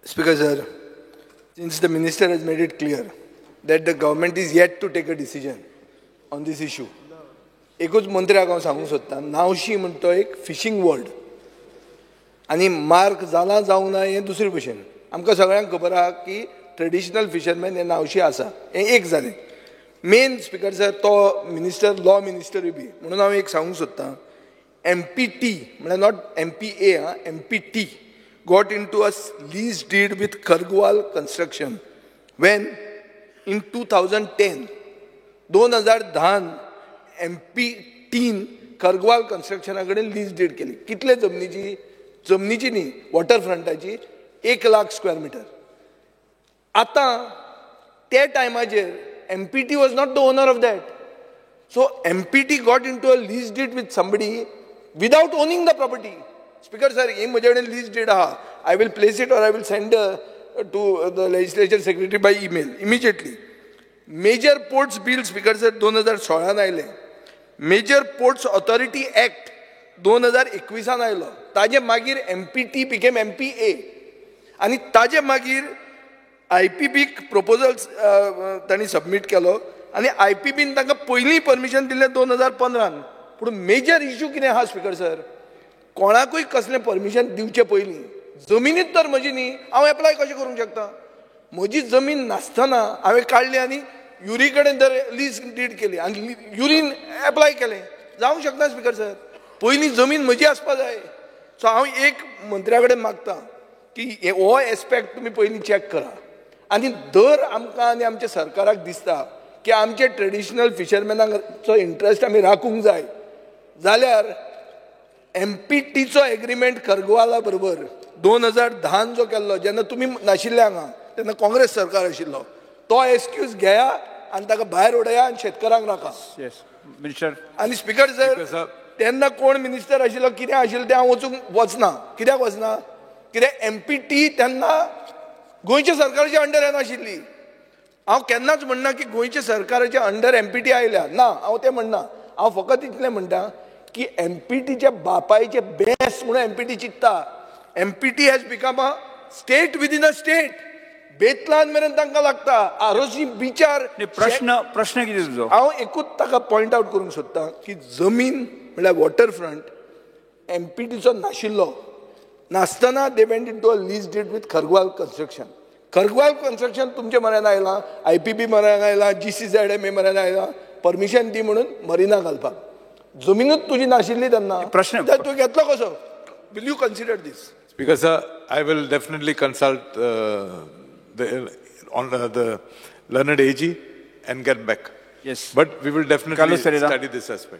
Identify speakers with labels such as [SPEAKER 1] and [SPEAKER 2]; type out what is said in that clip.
[SPEAKER 1] Speaker sir, since the minister has made it clear that the government is yet to take a decision on this issue, एकूच मंत्र्याक हांव सांगूंक सोदतां, नावशी म्हणटा एक फिशींग वर्ड आनी मार्क जाला जावं ना हें दुसरे भशेन. आमकां सगळ्यांक खबर आहा की ट्रेडिशनल फिशरमॅन हे नावशी आसा, हें एक जालें. मेन स्पिकर सर तो मिनिस्टर लॉ मिनिस्टरूय बी म्हणून हांव एक सांगूंक सोदतां, MPT म्हळ्यार not MPA, MPT got into a lease deed with Khargwal Construction when in 2010 MPT Khargwal कन्स्ट्रक्शनाकडे लीज डीड केली. कितले जमनीची न्ही, वॉटरफ्रंटाची 1 लाख स्क्वेअर मीटर. आता त्या टायमाचेर MPT was not the owner of that. So MPT got into a lease deed with somebody without owning the property. Speaker sir, हे म्हजे कडेन लीज डीड आहा. I will place it or I will send to the legislature secretary by email immediately. Major Ports Bill, Speaker sir, 2016 आयले. Major Ports Authority Act 2021 आयलो. ताजे मागीर MPT became MPA. आणि ताजे मागीर IPB प्रपोजल्स तांणी submit केलो आणि IPBन तांकां पयलीं परमिशन दिलें 2015. पूण मेजर इश्यू कितें आहा स्पिकर सर, कोणाकूय कसलें परमिशन दिवचे पयलीं जमिनीत तर म्हजी न्ही, हांव एप्लाय कशें करूंक शकता? म्हजी जमीन नासतना हांवें काडली आनी युरी कडेन तर लीज डीड केली आनी युरीन एप्लाय केलें. जावंक शकना स्पिकर सर, पयलीं जमीन म्हजी आसपा जाय. सो हांव एक मंत्र्या कडेन मागतां की हो एस्पेक्ट तुमी पयलीं चॅक करा. आनी दर आमकां आनी आमच्या सरकाराक दिसता की आमचे ट्रेडिशनल फिशरमॅनाचो इंट्रस्ट आमी राखूंक जाय जाल्यार MPTचो एग्रीमेंट खरगवाला बरोबर 2010 जो केल्लो, जेन्ना तुमी नाशिल्ले हांगा तेन्ना काँग्रेस सरकार आशिल्लो, तो एक्सक्यूज घेया आनी ताका भायर उडया आनी शेतकारांक नाका. आनी स्पिकर सर, तेन्ना कोण मिनिस्टर आशिल्लो, कितें आशिल्लें तें हांव वचूंक वचना. कित्याक वचना? कित्याक MPT तेन्ना गोंयच्या सरकाराच्या अंडर येनाशिल्ली. हांव केन्नाच म्हणना की गोंयच्या सरकाराच्या अंडर MPT आयल्या, ना, हांव तें म्हणना. हांव फकत इतलें म्हणटा की MPTच्या बापायचे बेस म्हणून MPT चित्ता. MPT has become a state within a state. बेतलान मेरेन तांकां लागता. आरोसी बिचार
[SPEAKER 2] प्रश्न कितें तुजो?
[SPEAKER 1] हांव एकूच ताका पॉयंट आवट करूंक सोदतां की जमीन म्हळ्यार वॉटरफ्रंट MPTचो नाशिल्लो. नासतना they went into a lease deed with Khargwal construction. Khargwal construction तुमचे म्हऱ्यान आयलां, IPB म्हऱ्यान आयलां, GCZMA म्हऱ्यान आयलां, परमिशन दी म्हणून मरिना घालपाक. जमीनूच तुजी नाशिल्ली तेन्ना
[SPEAKER 2] प्रश्न
[SPEAKER 1] तूं घेतलो कसो? Will you consider this?
[SPEAKER 3] Speaker sir, I will definitely consult the learned AG and get back.
[SPEAKER 2] Yes.
[SPEAKER 3] But we will definitely study this aspect.